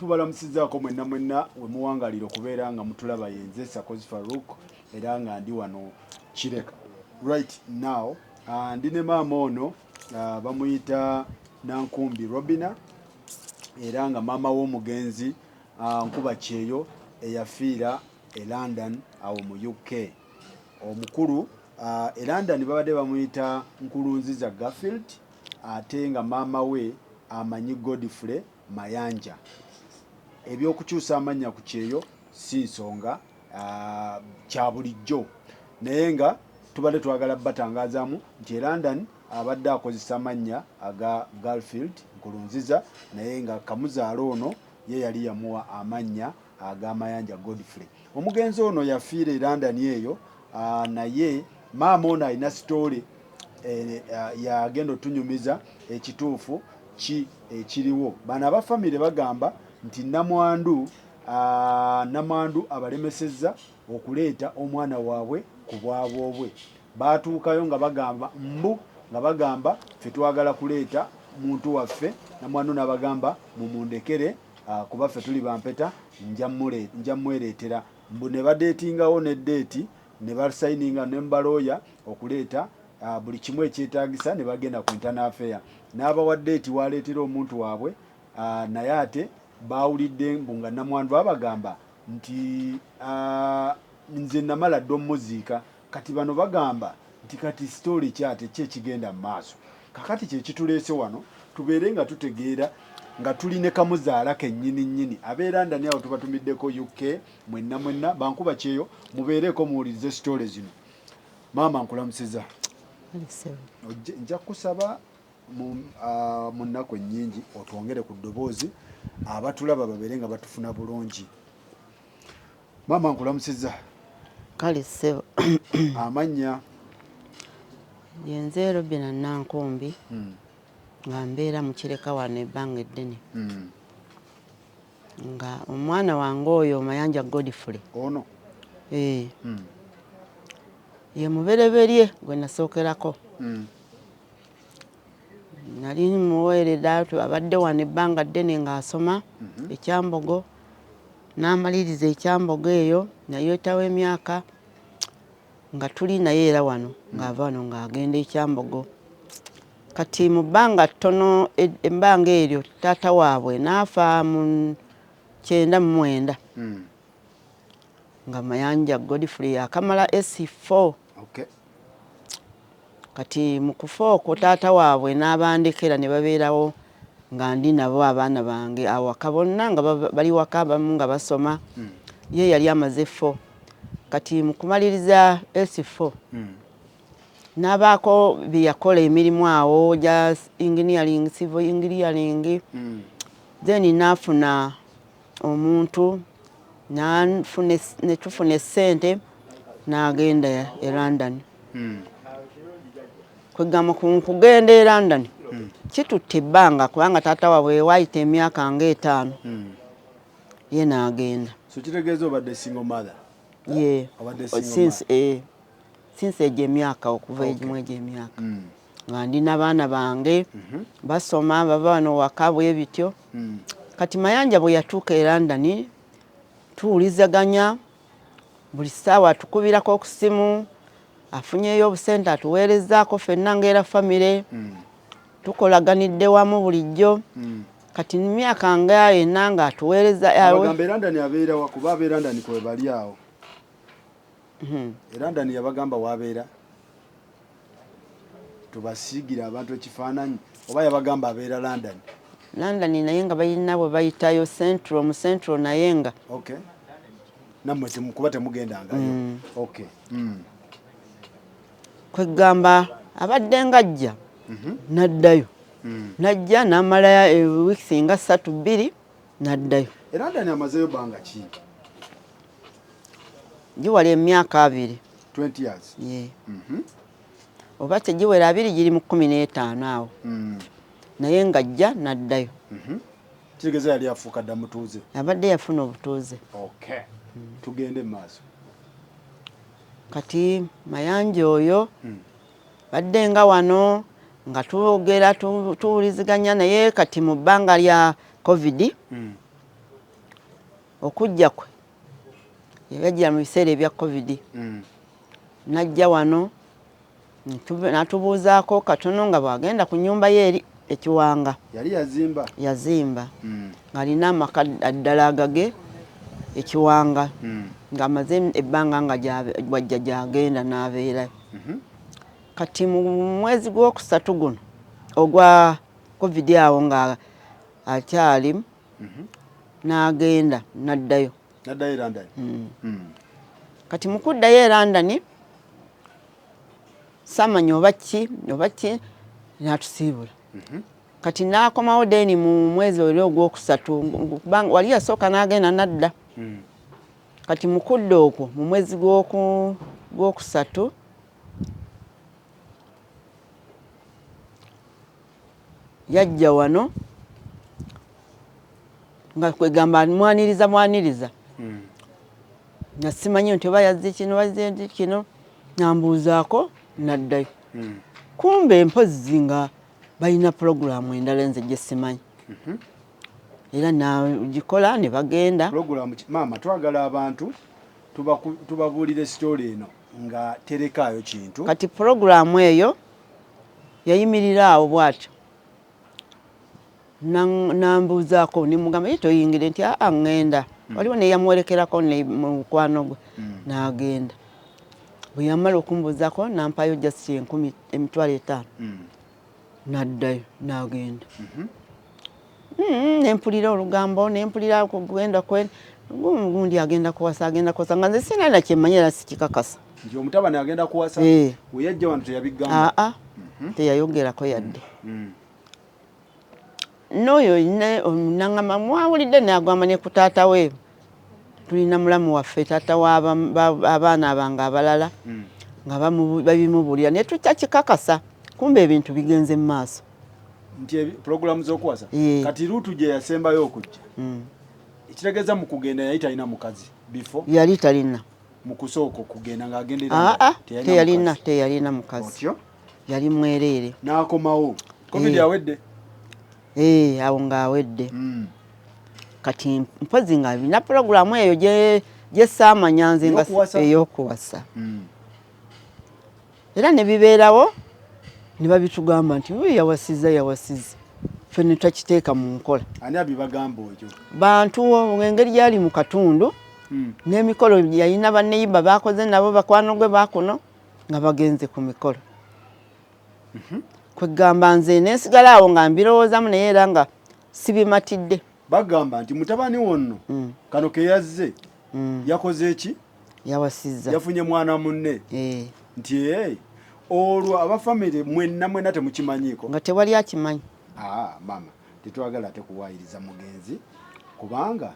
tubalamusizaako mwenna we muwangalira okubeera nga mutulaba yenze Sakozi Farouk era nga ndi wano Kireka right now. Ndi ne maama ono bamuyita Nankumbi Robina era nga maama w'omugenzi Nkuba Kyeyo eyafiira e London awo mu UK. Omukulu e London babadde bamuyita Nkulunziza Garfield ate nga maama we amanyi Godfrey Mayanja. Ebyokukyusa amannya ku Kyeyo si nsonga kya bulijjo naye nga tubadde twagala batangazaamu nti e London abadde akozesa amannya aga Garfield Nkulunziza naye nga kamuzaalo ono ye yali yamuwa amannya aga Mayanja Godfrey. Omugenzi ono yafiira e London eyo naye maama ono alina sitoole yagenda otunyumiza ekituufu ki ekiriwo. Bano abafamire bagamba nti Namwandu abalemesezza okuleeta omwana waabwe ku bwabwe. Baatuukayo nga bagamba ffe twagala kuleeta muntu waffe. Namwandu n'abagamba mumundekere kuba ffe tuli bampeta nja mwereetera. Ne badeetingawo ne deeti ne basayininga ne mbalooya okuleeta buli kimu ekyetaagisa ne bagenda ku internal affair. N'abawa deeti waleetera omuntu waabwe naye ate baawulidde nga Namwandu abagamba nti nze namala dda omuziika kati bano bagamba nti kati story kyate kyekigenda mu maaso. Kakati kye kituleese wano tubeere nga tutegeera nga tuli ne kamuzaala kennyini abeera ndani awo tubatumiddeko UK mwenna Bankuba Kyeyo mubeereko muwulirize story zino. Maama nkulamusiza. Nja kusaba mu nnaku ennyingi otwongere ku ddoboozi abatulaba babeere nga batufuna bulungi. Maama nkulamusiza. Kale ssebo. Amannya? Yenze Robina Nankumbi nga mbeera mu Kireka wano ebbanga eddene. Nga omwana wange oyo Mayanja Godfrey ono ye mubereberye gwe nasookerako. Nali muweerera abadde wano ebbanga ddene ng'asoma ekyambogo n'amaliriza ekyambogo eyo nayeetawo emyaka nga tuli naye era wano ng'ava wano ng'agenda ekyambogo. Kati mu bbanga ttono embanga eryo taata waabwe n'afa mu 1999 nga Mayanja Godfrey akamala S4. Kati mu kufa okwo taata waabwe n'abandekera ne babeerawo nga ndi nabo abaana bange awaka bonna nga bali waka abamu nga basoma. Ye yali amaze 4. Kati mu kumaliriza S4 n'abaako bye yakola emirimu awo gya engineering, civil engineering. Then n'afuna omuntu ne tufuna essente n'agenda e London. Kwegamba kugenda e London kitutte ebbanga kubanga taata waabwe waayita emyaka nga 5 ye n'agenda. So kitegeeza obadde single mother? Ye since egyo emyaka okuva egimu egyo emyaka nga ndi n'abaana bange basoma bava wano waka bwe bityo. Kati Mayanja bwe yatuuka e London tuwulizaganya buli ssaawa tukubirako ku ssimu afunyeyo obusente atuweerezaako ffenna ng'era famire tukolaganidde wamu bulijjo. Kati emyaka nga ena nga atuweereza abagamba e London abeera wakuba abe London kwe bali awo. E London yabagamba waabeera tubasiigira abantu ekifaananyi oba yabagamba abeera London? London naye nga balina bwe bayitayo central mu central naye nga nammwe kuba temugendangayo. Kwegamba abadde ng'ajja n'addayo najja n'amalayo weeks nga 3-2 n'addayo. E London amazeyo bbanga ki? Giwala emyaka 2. 20 years? Oba tegiwera 2 giri mu 15 awo. Naye ng'ajja n'addayo. Kitegeeza yali afuuka dda mutuuze? Abadde yafuna obutuuze. Tugende mu maaso. Kati Mayanja oyo badde nga wano nga tuwuliziganya naye kati mu bbanga lya COVID okujja kwe yajja mu biseera ebya covid najja wano natubuuzaako katono nga bwagenda ku nnyumba ye eri ekiwanga yali yazimba ng'alina amaka addala agage ekiwanga ng'amaze ebbanga nga wajja gyagenda n'abeerayo kati mu mwezi gw'okusatu guno ogwa covid awo nga akyali n'agenda n'addayo London kati mu kuddayo e London samanya oba ki n'atusiibula kati n'akomawo deni mu mwezi oli ogwokusatu wali yasooka n'agenda n'adda kati mu kudda okwo mu mwezi gw'okusatu yajja wano nga kwegamba mwaniriza nasimanyi nti oba yazze kino nambuuzaako naddayo kumbe mpozi nga balina puroguramu endala nze gye simanyi era nagikola ne bagenda maama twagala abantu tubabuulire sitooli eno nga terekaayo kintu kati puroguramu eyo yayimirira awo bw'atyo nambuuzaako nimugamba ye toyingire nti ŋŋenda waliwo neyamwerekerako mukwano gwe n'agenda bwe yamala okumbuuzaako nampayo just $50,000 n'addayo n'agenda nempulira olugambo nempulira kugenda gundi agenda kuwasa nga nze sina na kyemmanyi era sikikakasa nti omutabani agenda kuwasa we yajja wano teyabigamba teyayogerako yadde n'oyo nangamba mwawulidde n'agamba ne ku taata we tulina mulamu waffe taata w'abaana abange abalala nga babimubuulira ne tukyakikakasa kumbe ebintu bigenze mu maaso nti puroguramu z'okuwasa kati luutu gye yasembayo okujja ekitegeeza mu kugenda yali talina mukazi bifo yali talina mu kusooka okugenda ng'agenderera teyalina mukazi otyo yali mwereere n'akomawo covid awedde awo ng'awedde kati mpozi nga alina puroguramu eyo gye saamanya nze nga ey'okuwasa era ne bibeerawo ne babitugamba nti yawasiza ffe ne twakiteeka mu nkola ani abibagamba ekyo bantu engeri gyali mu katundu n'emikolo yalina banneyimba bakoze nabo bakwano gwe bakuno nga bagenze ku mikolo kwegamba nze nensigala awo nga mbirowoozamu naye era nga sibimatidde bagamba nti mutabani wonno kano ke yazze yakoze eki yawasiza yafunye mwana munne nti olwo abafamire mwenna temukimanyiiko nga tewali akimanyi maama tetwagala ate kuwaayiriza mugenzi kubanga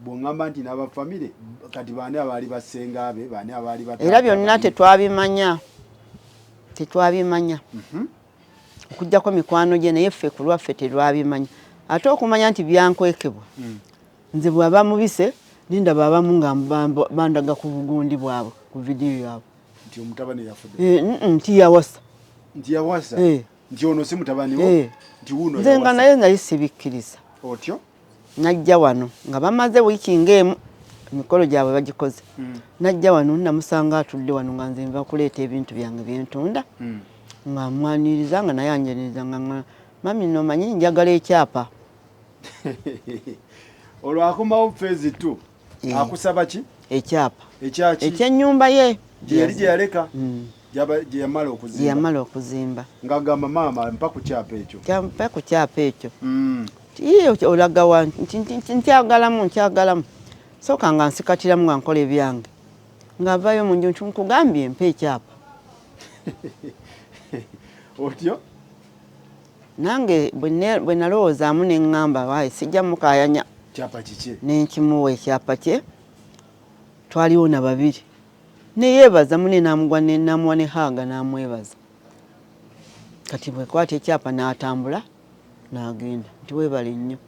bw'oŋŋamba nti n'abafamire kati baani abaali bassenga be baani abaali era byonna tetwabimanya okugjako mikwano gye naye ffe ku lwaffe tetwabimanya ate okumanya nti byankwekebwa nze bw'aba mubise nindaba abamu nga bandaga ku bugundi bwabwe ku vidiyo yaabwe nti omutabani yafudde nti yawasa nti ono si mutabani wo nti wuno nze nga naye nali sibikkiriza otyo najja wano nga bamaze wiiki ng'emu emikolo gyabwe bagikoze najja wano namusanga atudde wano nga nze nva kuleeta ebintu byange byentunda nga mwaniriza nga naye anjaniriza nga mami nomanyi njagala ekyapa olwo akomawo phase 2 akusaba ki ekyapa ekyaki ekyennyumba ye gye yaleka gye yamala okuzimba ng'agamba maama mpa ku kyapa ekyo mpa ku kyapa ekyo iyo olaga wa nkyagalamu sooka nga nsikatiramu nga nkola ebyange ng'avaayo mu nju nkugambye mpa ekyapa otyo nange bwe nalowoozaamu ne ŋŋamba waaye sijja mukayanya kyapa kiki nenkimuwa ekyapa kye twaliwo na babiri neyeebaza mune namugwa namuwa ne haaga namwebaza kati bwekwata ekyapa n'atambula n'agenda nti weebale nnyo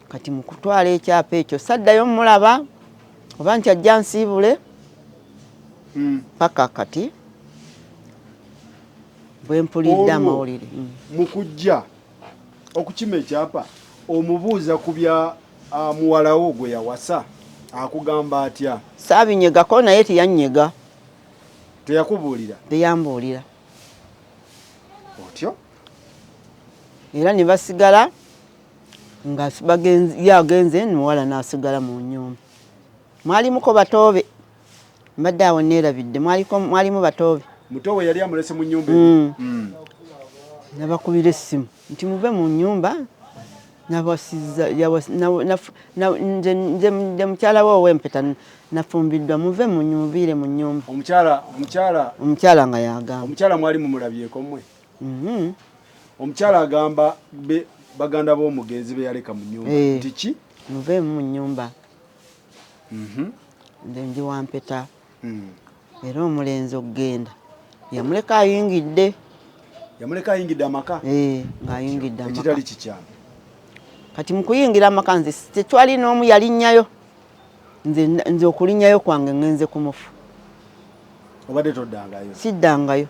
kati mu kutwala ekyapa ekyo saddayo mulaba oba nti ajja nsiibule paka kati bwe mpulidde amawulire mu kujja okukima ekyapa omubuuza ku bya muwala wo gwe yawasa akugamba atya? Saabinyegako naye teyanyega. Teyakubuulira? Teyambuulira. Otyo? Era ne basigala nga yagenze muwala n'asigala mu nnyumba. Mwalimuko batoobe. Mbadde awo neerabidde mwalimu batoobe. Mutowe yali amulese mu nnyumba. Nabakubira essimu nti muve mu nnyumba nabasiza nze mukyala we ow'empeta nafumbiddwa muve mu nyumvire mu nnyumba. Omukyala nga yagamba. Omukyala mwali mumulabyeko mmwe? Omukyala agamba baganda b'omugenzi be yaleka mu nnyumba. Nti ki? Muve mu nnyumba. Nze ndi wampeta. Era omulenzi okugenda yamuleka ayingidde. Yamuleka ayingidde amaka? Ng'ayingidde amaka. Ekitali kikyamu. Kati mu kuyingira amaka nze tetwali n'omu yalinnyayo. Nze okulinnyayo kwange ngenze kumufu. Obadde toddangayo? Siddangayo.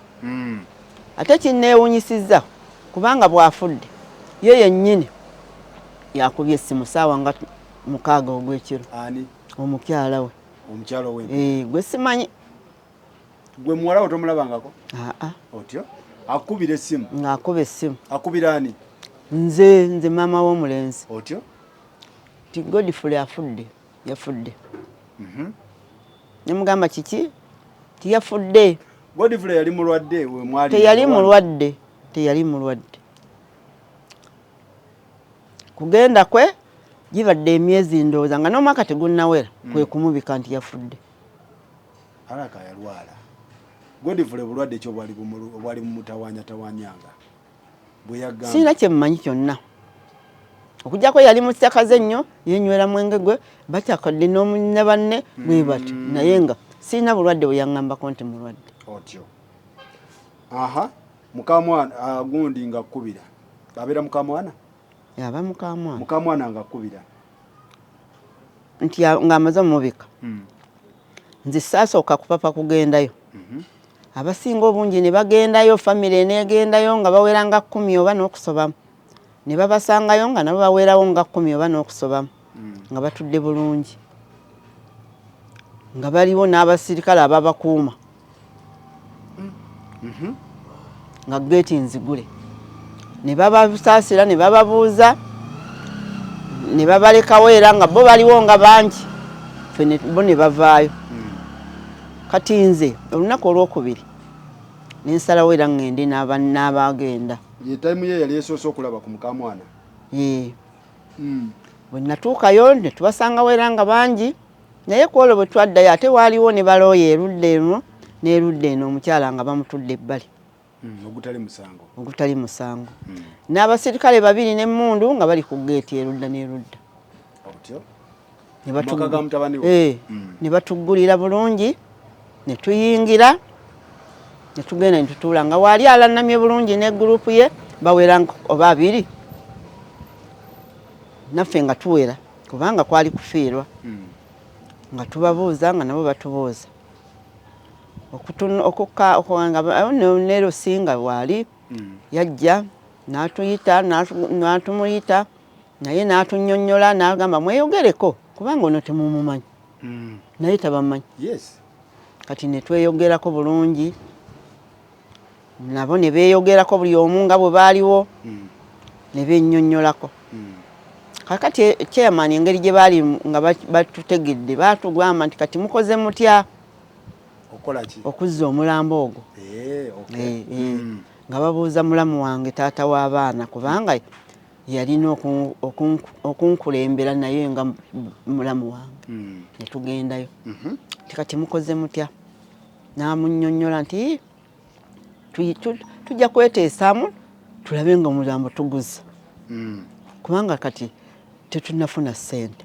Ate kinneewunyisizza kubanga bw'afudde ye yennyini yakubye essimu ssaawa nga 6 ogw'ekiro. Ani? Omukyala we. Omukyala we? Gwe simanyi. Gwe muwala we tomulabangako? Otyo? Akubira essimu? Ng'akuba essimu. Akubira ani? Nze maama w'omulenzi. Otyo? Ti Godfrey yafudde. Ne mugamba kiki? Ti yafudde. Godfrey yali mulwadde we mwali? Teyali mulwadde. Kugenda kwe gibadde emyezi ndowooza nga n'omwaka tegunnawera kwe kumubika nti yafudde. Alaka yalwala. Godfrey bulwadde ekyo bwali mumutawanyatawanyanga. Bwe yagamba. Sina kye mmanyi kyonna. Okujjako yali mu ttakaze ennyo yenywera mwenge gwe bakyakadde n'omunne banne bwe bati naye nga sina bulwadde bwe yaŋŋambako nti mulwadde. Otyo. Mukamwana gundi nga kkubira. Abeera mukamwana? Yaba mukamwana. Mukamwana nga kkubira. Nti ng'amaze omubika. Nze saasooka kupapa kugendayo. Abasinga obungi ne bagendayo, famire neegendayo nga bawera nga 10 oba n'okusobamu. Ne babasangayo nga nabo bawerawo nga 10 oba n'okusobamu. Nga batudde bulungi. Nga baliwo n'abasirikale ababakuuma. Nga geeti nzigule. Ne babasaasira ne bababuuza ne babalekawo era nga bo baliwo nga bangi. Ffe bo ne bavaayo. Kati nze olunaku olwokubiri nensalawo era ngende n'abagenda. Ye time ye yali esoose okulaba ku mukamwana? Bwe natuukayo ne tubasangawo era nga bangi naye ku olwo bwe twaddayo ate waaliwo ne balooya erudda eno n'erudda eno omukyala nga bamutudde ebbali. Ogutali musango. N'abasirikale 2 n'emmundu nga bali ku geeti erudda n'erudda. Ne batuggulira bulungi ne tuyingira ne tugenda ne tutuula nga waali alannamye bulungi ne gurupu ye bawera oba 2 naffe nga tuwera kubanga kwali kufiirwa nga tubabuuza nga nabo batubuuza nero singa waali yajja n'atuyita n'atumuyita naye n'atunnyonnyola n'agamba mweyogereko kubanga ono temumumanyi naye tabamanyi. Kati ne tweyogerako bulungi nabo ne beeyogerako buli omu nga bwe baaliwo ne bennyonnyolako. Kakati chairman engeri gye baali nga batutegedde baatugamba nti kati mukoze mutya okuzza omulambo ogwo. Nga babuuza mulamu wange taata w'abaana kubanga yalina okunkulembera naye nga mulamu wange. Ne tugendayo kati mukoze mutya? N'amunnyonnyola nti tujja kweteesaamu tulabe nga omulambo tuguza kubanga kati tetunafuna ssente.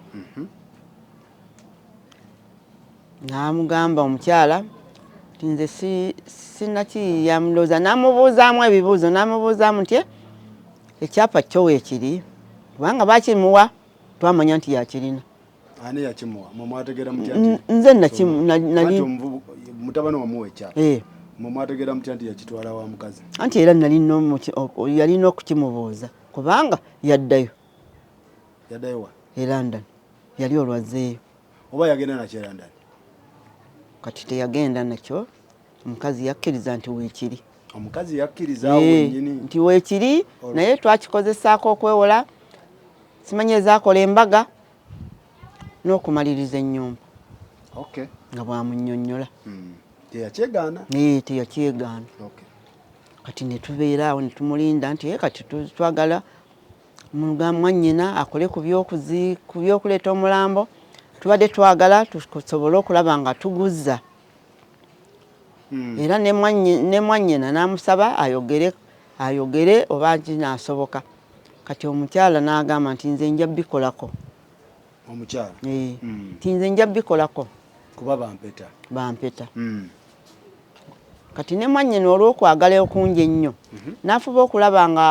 N'amugamba omukyala nti nze sinakiyamulooza n'amubuuzaamu ebibuuzo n'amubuuzaamu nti ekyapa kyo weekiri kubanga bakimuwa twamanya nti yakirina. Ani yakimuwa? Mwategeera mutya nze nali mutabani wamuwa ekyapa. Mwategeera mutya nti yakitwala wa mukazi? Anti era yalina okukimubuuza kubanga yaddayo. Yaddayo wa? e London yali olwazeeyo oba yagenda nakyo e London kati teyagenda nakyo omukazi yakkiriza nti weekiri omukazi yakkiriza wennyini nti weekiri naye twakikozesaako okwewola simanyi ezaakola embaga n'okumaliriza ennyumba nga bwamunnyonnyola teyakyegaana teyakyegaana kati ne tubeera awo ne tumulinda nti kati twagala mwannyina akole ku by'okuleeta omulambo tubadde twagala tusobole okulaba nga tuguzza era ne mwannyina n'amusaba ayogere oba kinaasoboka kati omukyala n'agamba nti nze nja bikolako omukyala nti nze nja bikolako kuba bampeta kati ne mwannyina olw'okwagala okungi ennyo n'afuba okulaba nga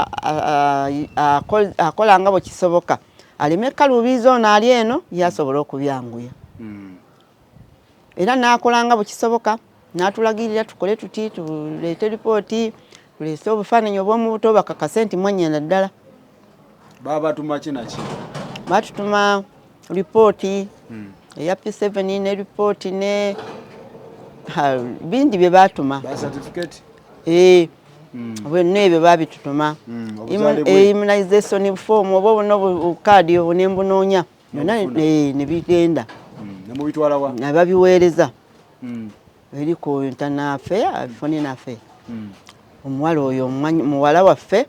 akola nga bwe kisoboka aleme kaluubiizi ono ali eno yasobola okubyanguya era n'akola nga bwe kisoboka n'atulagirira tukole tuti tuleete lipooti tuleese obufaananyi obw'omu buto bakakase nti mwannyina ddala babatuma kinaki batutuma lipooti eya P7 ne lipooti ne bindi bye baatuma bwenna ebyo babitutuma immunization form oba obona obukaadi obwo ne mbunoonya byonna ne bigenda ne babiweereza eri ku internal affair foreign affair omuwala oyo muwala waffe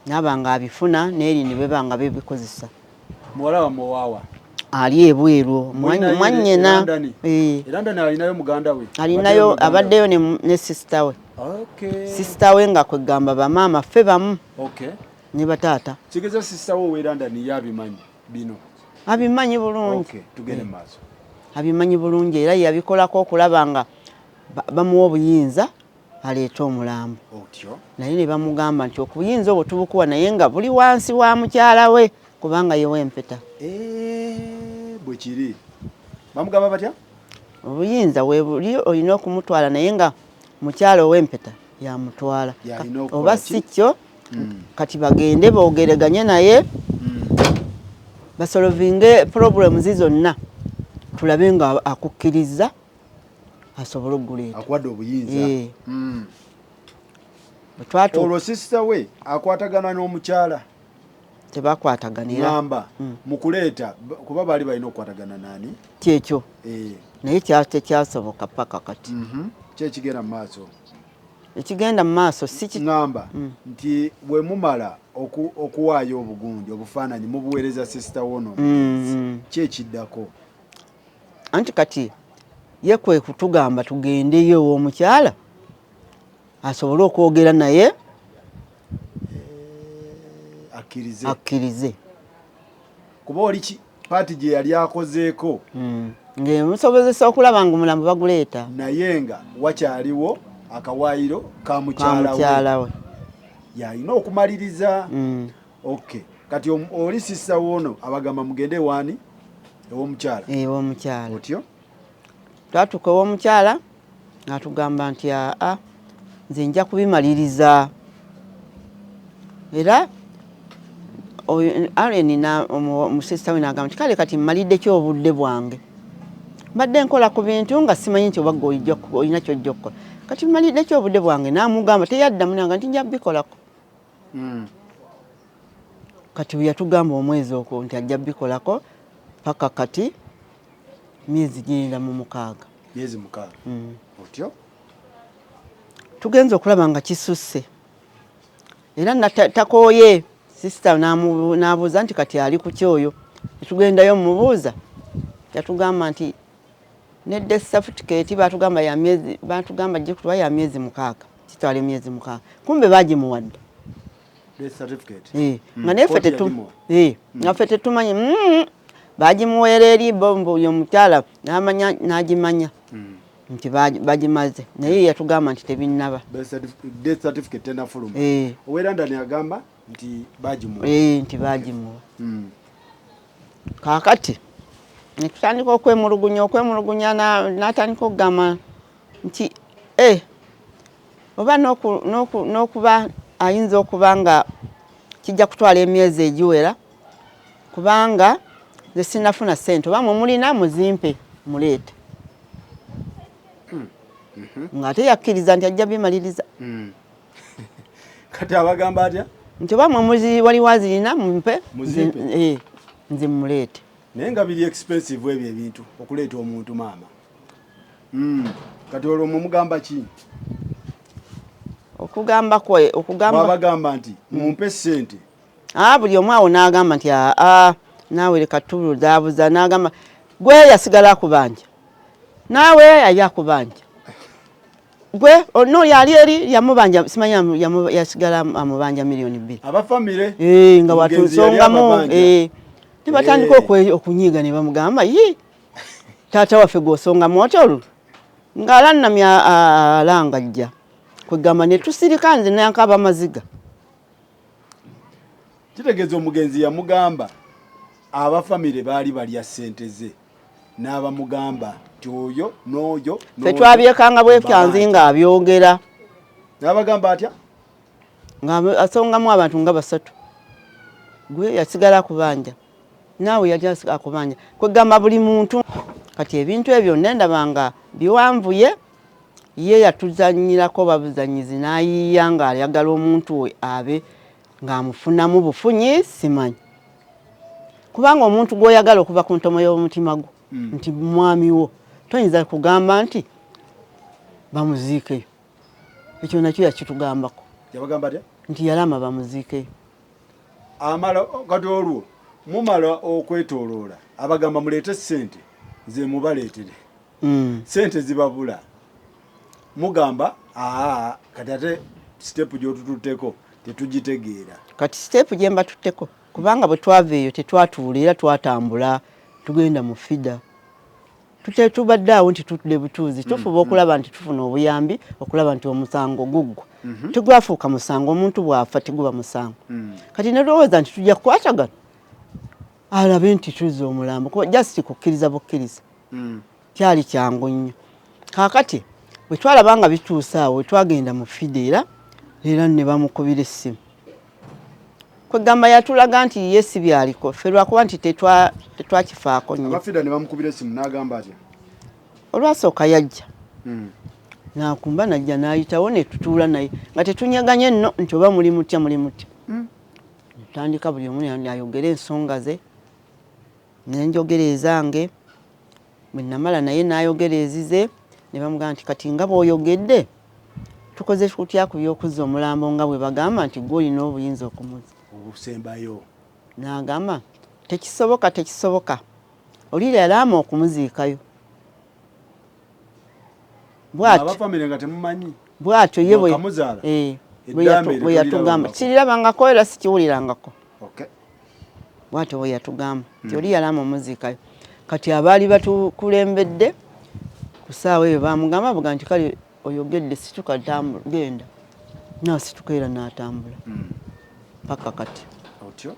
naba nga abifuna n'eri ne beba nga bebikozesa muwala wa muwawa ali ebweru mwannyina London alinayo muganda we alinayo abaddeyo ne sister we sister we nga kwegamba bamaama ffe bamu ne bataata kigeza sister we London yabimanyi bino abimanyi bulungi tugende maaso abimanyi bulungi era yabikolako okulaba nga bamuwa obuyinza aleeta omulambo naye ne bamugamba nti okubuyinza obwo tubukuwa naye nga buli wansi wa mukyala we kubanga yewe empeta bwe kiri bamugamba batya obuyinza we buli olina okumutwala naye nga mukyala ow'empeta yamutwala oba si kyo kati bagende boogereganye naye basolovinge problems zonna tulabe nga akukkiriza asobole okuguleeta akuwadde obuyinza olwo sister we akwatagana n'omukyala tebakwataganira ngamba mu kuleeta kuba baali balina okukwatagana naani kyekyo naye tekyasoboka paka kati kyekigenda mu maaso ekigenda mu maaso si ngamba nti bwe mumala okuwaayo obugundi obufaananyi mubuweereza sister wono kyekiddako anti kati ye kwe kutugamba tugendeyo ow'omukyala asobole okwogera naye akkirize kuba oli paati gye yali akozeeko ng'emusobozesa okulaba nga omulambo baguleeta naye nga wakyaliwo akawaayiro ka mukyala we yalina okumaliriza kati oli sissa wono abagamba mugende waani ew'omukyala otyo twatuka ew'omukyala atugamba nti nze nja kubimaliriza era musista we n'agamba nti kale kati mmalidde ki obudde bwange mbadde nkola ku bintu nga simanyi nti obagga olina kyojja okukola kati mmalidde ki obudde bwange n'amugamba teyaddamu nanga nti nja bikolako kati yatugamba omwezi ogwo nti ajja bikolako paka kati myezi genda mu 6 otyo tugenza okulaba nga kisusse era takooye sister n'abuuza nti kati ali ku Kyeyo tugendayo mumubuuza yatugamba nti ne death certificate batugamba gye kutuwa ya myezi 6 kitwale myezi 6 kumbe bagimuwadde death certificate nga naffe tetumanyi bagimuweera eri bombo oyo mukyala n'agimanya nti bagimaze naye yatugamba nti tebinnaba death certificate tenafuluma ow'London agamba nti bagimuwa kaakati netutandika okwemulugunya n'atandika okugamba nti oba n'okuba ayinza okuba nga kijja kutwala emyezi egiwera kubanga nze sinafuna ssente oba mulina muzimpe muleete ng'ate yakkiriza nti ajja bimaliriza kati abagamba atya nti oba wali wazirina mumpe nze muleete naye nga biri expensive ebyo ebintu okuleeta omuntu maama kati olwo mumugamba ki okugamba bagamba nti mumpe ssente buli omu awo n'agamba nti naawe leka tubuzaabuza n'agamba gwe yasigala akubanja naawe yali akubanja gwe ono yali eri yamubanja simanya yasigala amubanja $2,000,000 abafamire nga watusongamu ne batandika okunyiiga ne bamugamba taata waffe gw'osongamu otyo ng'alannamya alangajja kwegamba ne tusirika nze nankaba amaziga kitegeeza omugenzi yamugamba abafamire baali balya ssente ze n'abamugamba nti oyo n'oyo ffe twabyekanga bwekyanzi ng'abyogera n'abagamba atya ng'asongamu abantu nga 3 gwe yasigala akubanja naawe yali akubanja kwegamba buli muntu kati ebintu ebyo nendabanga biwanvuye ye yatuzanyirako babuzanyizi n'ayiiya ng'ayagala omuntu we abe ng'amufunamu bufunyi simanyi kubanga omuntu gw'oyagala okuva ku ntomo y'omutima gwo nti mwami wo toyinza kugamba nti bamuziikeyo ekyo nakyo yakitugambako yabagamba atya nti yalama bamuziikeyo amala kati olwo mumala okwetooloola abagamba muleete ssente nze mubaleetere ssente zibabula mugamba kati ate sitepu gy'otututteko tetugitegeera kati sitepu gye mbatutteko kubanga bwe twava eyo tetwatuula era twatambula tugenda mu fida tubadde awo nti tutudde butuuzi tufuba okulaba nti tufuna obuyambi okulaba nti omusango guggwa tegwafuuka musango omuntu bw'afa teguba musango kati nerowooza nti tujja kukwatagana alabe nti tuzza omulambo kuba jasiti kukkiriza bukkiriza kyali kyangu nnyo kaakati bwe twalaba nga bituusa awo twagenda mu fida era ne bamukubira essimu kwegamba yatulaga nti yesi byaliko ffe lwakuba nti tetwakifaako nnyo abafida ne bamukubira essimu n'agamba atya olwasooka yajja nakumba najja n'ayitawo ne tutuula naye nga tetunyeganye nno nti oba muli mutya tutandika buli omu ayogera ensonga ze nenjogera ezange bwe namala naye n'ayogera ezize ne bamugamba nti kati nga bw'oyogedde tukoze tutya ku by'okuzza omulambo nga bwe bagamba nti gwe olina obuyinza okumuza obusembayo n'agamba tekisoboka olira yalaama okumuziikayo abafamire nga temumanyi bwatyo ye bwe yatugamba kirirabangako era sikiwulirangako bwatyo bwe yatugamba nti oli yalaama omuziikayo kati abaali batukulembedde ku ssaawa eyo bamugamba buga nti kale oyogedde situkatambula genda nasituka era n'atambula paka kati otyo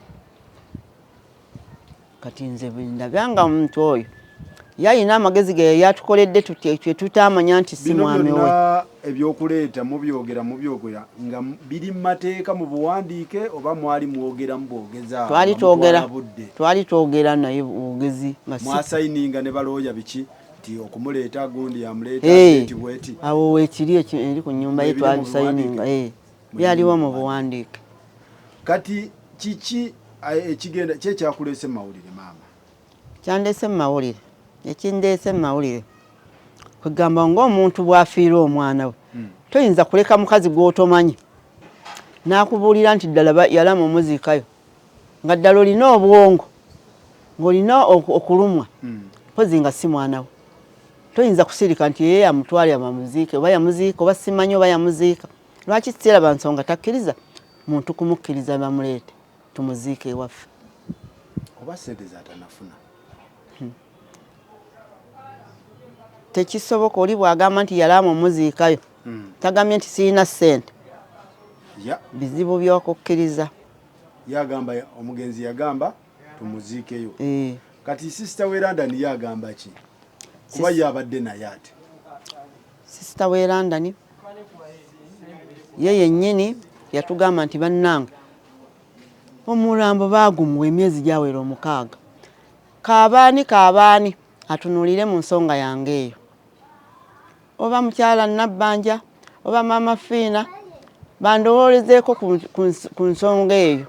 kati nze bwendabanga omuntu oyo yalina amagezi ge yatukoledde tutye tutamanya nti si mwami we ebyokuleeta mubyogera nga biri mu mateeka mu buwandiike oba mwali mwogera mu bwogeza twali twogera naye bwogezi mwasayininga ne balooya biki nti okumuleeta gundi yamuleeta bweti awo wekiri eri ku nnyumba ye twalisayininga byaliwo mu buwandiike kati kiki ekigenda kyekyakuleese mu mawulire maama kyandeese mu mawulire ekindeese mu mawulire kwegamba ng'omuntu bw'afiira omwana we toyinza kuleka mukazi gw'otomanyi n'akubuulira nti ddala yalama omuziikayo nga ddala olina obwongo ng'olina okulumwa mpozi nga si mwana we toyinza kusirika nti yeye amutwale bamuziike oba yamuziika oba simanyi oba yamuziika lwaki siraba nsonga takkiriza muntu kumukkiriza bamuleete tumuziike ewaffe oba ssente z'atanafuna tekisoboka oli bw'agamba nti yalaama omuziikayo tagambye nti sirina ssente bizibu by'okukkiriza yagamba omugenzi yagamba tumuziikeyo kati sisita werandani yagamba ki kuba yabadde naye ate sisita werandani ye yennyini yatugamba nti bannange omulambo baagumuwa emyezi gyawera 6 kabaani atunulire mu nsonga yange eyo oba mukyala Nabbanja oba Maama Fiina bandowoolezeeko ku nsonga eyo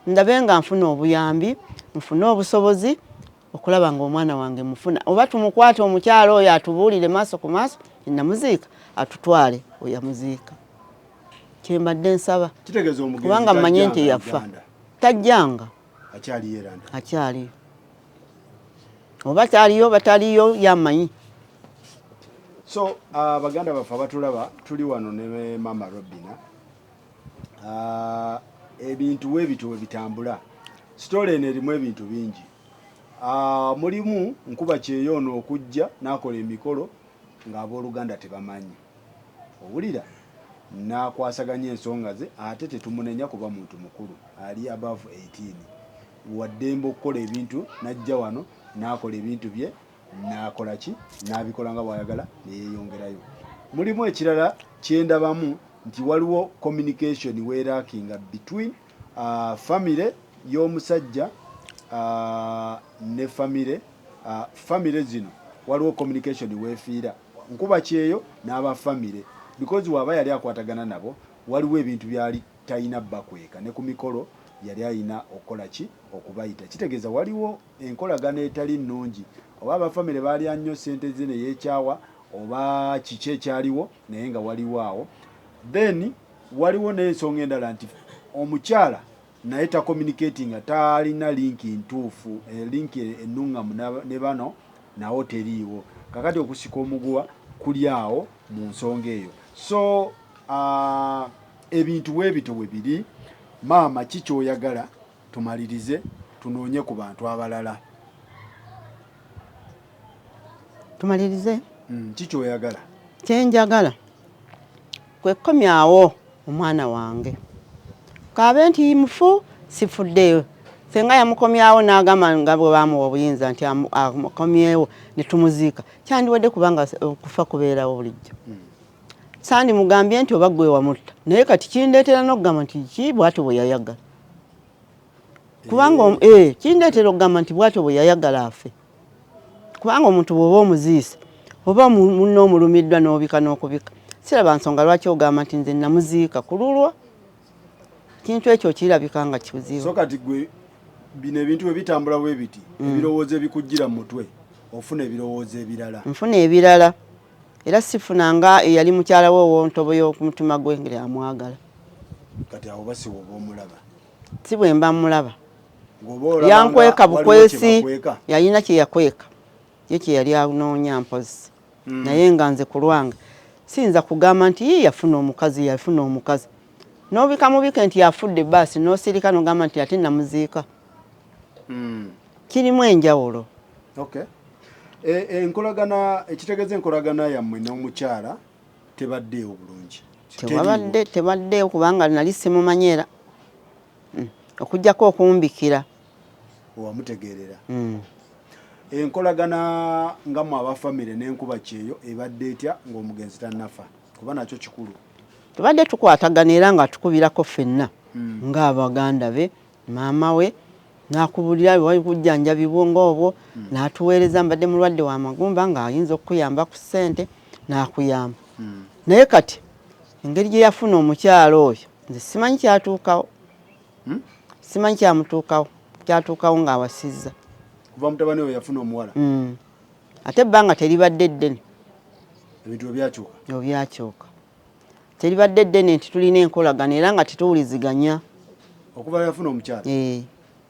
ndabe nga nfuna obuyambi nfuna obusobozi okulaba nga omwana wange mufuna oba tumukwate omukyala oyo atubuulire maaso ku maaso namuziika atutwale oyamuziika kyembadde nsaba kubanga mmanye nti yafa tajjanga akyaliyo oba kyaliyo bataliyo yamanyi. So baganda baffe abatulaba tuli wano ne Maama Robina ebintu webito bitambula story eno erimu ebintu bingi mulimu Nkuba Kyeyo ono okujja n'akola emikolo ng'abooluganda tebamanyi owulira n'akwasaganya ensonga ze ate tetumunenya kuba muntu mukulu ali above 18 waddembe okukola ebintu najja wano n'akola ebintu bye n'akola ki n'abikola nga bw'ayagala neyeeyongerayo. Mulimu ekirala kyendabamu nti waliwo communication weerakinga between family y'omusajja ne family zino waliwo communication weefiira Nkuba Kyeyo n'aba family because waba yali akwatagana nabo waliwo ebintu byali talina bakweka ne ku mikolo yali alina okukola ki okubayita kitegeeza waliwo enkolagana etali nnungi oba abafamile baali annyo ssente ze ne yeekyawa oba kiki ekyaliwo naye nga waliwo awo then waliwo n'ensonga endala nti omukyala naye takommunicatinga talina linki ntuufu linki ennuŋŋamu ne bano nawo teriiwo kakati okusika omuguwa kuli awo mu nsonga eyo. So ebintu weebito we biri. Maama kiki oyagala tumalirize tunoonye ku bantu abalala tumalirize kiki oyagala kyenjagala kwe kukomyawo omwana wange kabe nti mufu sifuddeyo senga yamukomyawo n'agamba nga bwe bamuwa obuyinza nti amukomyewo ne tumuziika kyandiwadde kubanga okufa kubeerawo bulijjo sandi mugambye nti oba gwe wamutta naye kati kindeetera n'okugamba nti ki bw'atyo bwe yayagala kubanga kindeetera okugamba nti bw'atyo bwe yayagala afe kubanga omuntu bw'oba omuziise oba munno omulumiddwa n'obika n'okubika siraba nsonga lwaki ogamba nti nze namuziika ku lulwo kintu ekyo kirabika nga kibuzibu. So kati gwe bino ebintu bwe bitambula bwe biti ebirowoozo ebikujjira mu mutwe ofuna ebirowoozo ebirala nfuna ebirala era sifunanga eyali mukyala we ow'ontobo y'okumutima gwe ngeri amwagala kati awo basi woba omulaba si bwe mba mulaba yankweka bukwesi yalina kye yakweka ye kye yali anoonya mpozi naye nga nze ku lwange siyinza kugamba nti yafuna omukazi n'obika mubike nti yafudde baasi n'osirika n'ogamba nti ate namuziika kirimu enjawulo. Okay. Enkolagana ekitegeeza enkolagana yammwe n'omukyala tebaddeewo bulungi tebaddeewo kubanga nali simumanyeera okujjako okumbikira owamutegeerera enkolagana nga mu abafamile n'Enkuba Kyeyo ebadde etya ng'omugenzi tannafa kuba nakyo kikulu tubadde tukwatagana era nga tukubirako ffenna ng'abaganda be maama we n'akubulira bujjanjabibwo ng'obwo n'atuweereza mbadde mulwadde wa magumba ng'ayinza okukuyamba ku ssente n'akuyamba naye kati engeri gye yafuna omukyalo oyo nze simanyi kyatuukawo simanyi kyatuukawo ng'awasizza kuva mutabani we yafuna omuwala ate ebbanga teribadde ddene ebintu ebyakyuka teribadde ddene nti tulina enkolagana era nga tetuwuliziganya okuva yafuna omukyala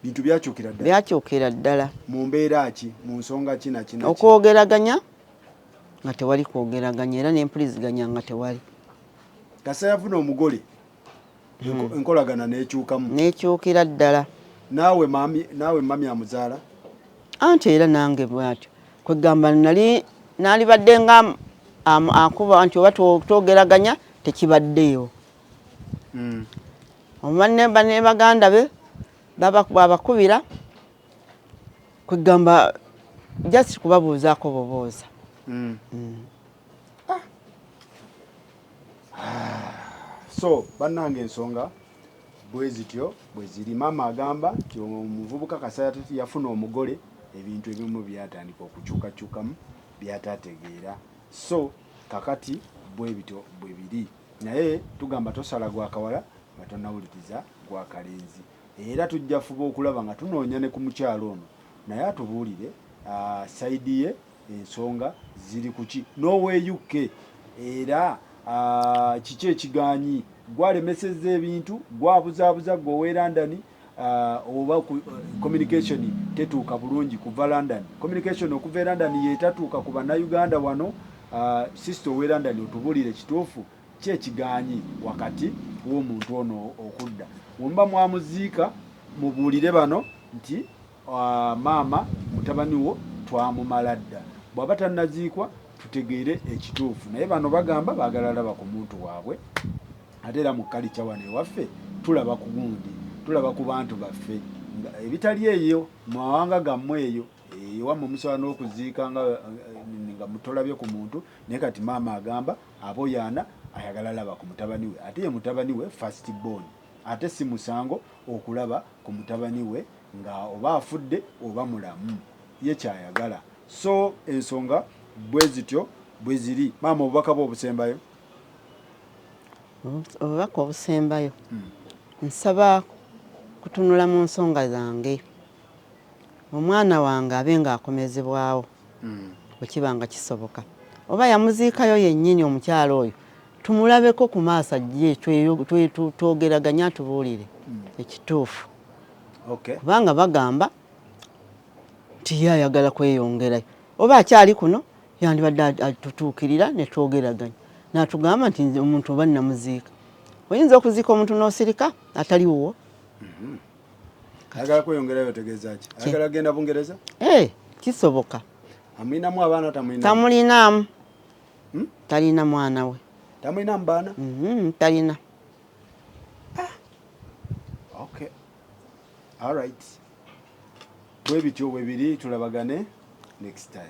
bintu byakyukira ddala mu mbeera ki mu nsonga ki okwogeraganya nga tewali kwogeraganya era n'empuliziganya nga tewali kasa yafuna omugole enkolagana nekyukira ddala naawe mami amuzaala anti era nange bwatyo kwegamba nalibadde nga akuba nti oba twogeraganya tekibaddeewo omaneba ne baganda be babakubira kwegamba just kubabuuzaako bobooza so bannange ensonga bwe zityo bwe ziri. Maama agamba nti omuvubuka Kasaya yafuna omugole ebintu ebimu byatandika okukyukakyukamu byatategeera. So kakati bwe bityo bwe biri, naye tugamba tosala gwa kawala nga tonawuliriza gwa kalenzi. Era tujja fuba okulaba nga tunoonya ne ku mukyalo ono naye atubuulire saidi ye ensonga ziri kuki n'oweeyukke, era kiki ekiganyi, gwalemesezza ebintu, gwabuzaabuza gwe ow'e London, oba communication tetuuka bulungi kuva London. Communication okuva e London yeetatuuka ku bannayuganda wano. Sister ow'e London otubuulire kituufu ki ekiganyi wakati w'omuntu ono okudda. Wemba mwamuziika mubuulire bano nti maama mutabani wo twamumala dda, bw'aba tannaziikwa tutegeere ekituufu. Naye bano bagamba baagala laba ku muntu waabwe, ate era mu kalica wano ewaffe tulaba ku gundi, tulaba ku bantu baffe ebitali eyo mu mawanga gammwe eyo ewammwe musobola n'okuziika nga mutolabye ku muntu, naye kati maama agamba aboyaana ayagala laba ku mutabani we, ate ye mutabani we first born, ate si musango okulaba ku mutabani we nga oba afudde oba mulamu, ye kyayagala. So ensonga bwe zityo bwe ziri. Maama, obubaka bwe obusembayo? Obubaka obusembayo nsaba kutunula mu nsonga zange, omwana wange abe ng'akomezebwawo bwe kiba nga kisoboka, oba yamuziikayo yennyini omukyalo oyo tumulabeko ku maaso ajje twogeraganya atubuulire ekituufu. Kubanga bagamba nti ye ayagala kweyongerayo, oba akyali kuno yandibadde atutuukirira ne twogeraganya n'atugamba nti nze omuntu oba namuziika. Oyinza okuziika omuntu n'osirika atali wuwo. Ayagala kweyongerayo otegeeza ki? Ayagala agenda Bungereza? Kisoboka. Amulinamu abaana tamulinamu? Tamulinamu. Talina mwana we. Tamulinamu baana? Talina. Okay. All right. Bwe bityo bwe biri, tulabagane next time.